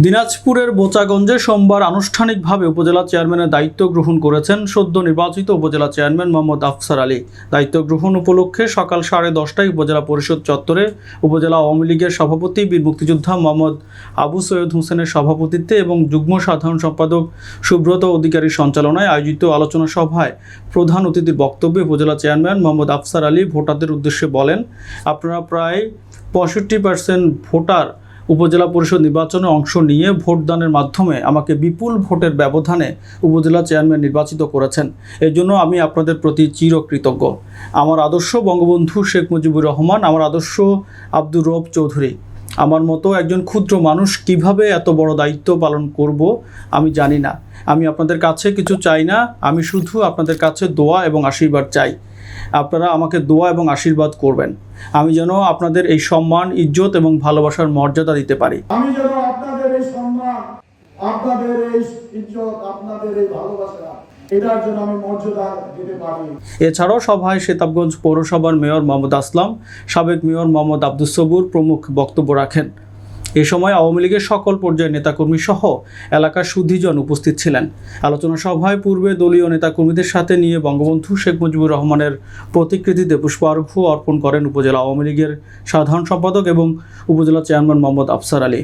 দিনাজপুরের বোচাগঞ্জে সোমবার আনুষ্ঠানিকভাবে উপজেলা চেয়ারম্যানের দায়িত্ব গ্রহণ করেছেন সদ্য নির্বাচিত উপজেলা চেয়ারম্যান মোহাম্মদ আফসার আলী। দায়িত্ব গ্রহণ উপলক্ষে সকাল 10:30টায় উপজেলা পরিষদ চত্বরে উপজেলা আওয়ামী লীগের সভাপতি বীর মুক্তিযোদ্ধা মোহাম্মদ আবু সৈয়দ হোসেনের সভাপতিত্বে এবং যুগ্ম সাধারণ সম্পাদক সুব্রত অধিকারীর সঞ্চালনায় আয়োজিত আলোচনা সভায় প্রধান অতিথির বক্তব্যে উপজেলা চেয়ারম্যান মোহাম্মদ আফসার আলী ভোটারদের উদ্দেশ্যে বলেন, আপনারা প্রায় 65% ভোটার উপজেলা পরিষদ নির্বাচনে অংশ নিয়ে ভোটদানের মাধ্যমে আমাকে বিপুল ভোটের ব্যবধানে উপজেলা চেয়ারম্যান নির্বাচিত করেছেন। এর জন্য আমি আপনাদের প্রতি চিরকৃতজ্ঞ। আমার আদর্শ বঙ্গবন্ধু শেখ মুজিবুর রহমান, আমার আদর্শ আব্দুর রব চৌধুরী। আমার মতো একজন ক্ষুদ্র মানুষ কিভাবে এত বড় দায়িত্ব পালন করব আমি জানি না। আমি আপনাদের কাছে কিছু চাই না, আমি শুধু আপনাদের কাছে দোয়া এবং আশীর্বাদ চাই। আপনারা আমাকে দোয়া এবং আশীর্বাদ করবেন, আমি যেন আপনাদের এই সম্মান, ইজ্জত এবং ভালোবাসার মর্যাদা দিতে পারি। আমি যেন আপনাদের এই সম্মান, আপনাদের এই ইজ্জত, আপনাদের এই ভালোবাসা, এটার জন্য আমি মর্যাদা দিতে পারি। এছাড়াও সভায় সেতাবগঞ্জ পৌরসভার মেয়র মোহাম্মদ আসলাম, সাবেক মেয়র মোহাম্মদ আব্দুস সবুর প্রমুখ বক্তব্য রাখেন। এ সময় আওয়ামী লীগের সকল পর্যায়ের নেতাকর্মী সহ এলাকার সুধীজন উপস্থিত ছিলেন। আলোচনা সভায় পূর্বে দলীয় নেতাকর্মীদের সাথে নিয়ে বঙ্গবন্ধু শেখ মুজিবুর রহমানের প্রতিকৃতিতে পুষ্পার্ঘ্য অর্পণ করেন উপজেলা আওয়ামী লীগের সাধারণ সম্পাদক এবং উপজেলা চেয়ারম্যান মোহাম্মদ আফসার আলী।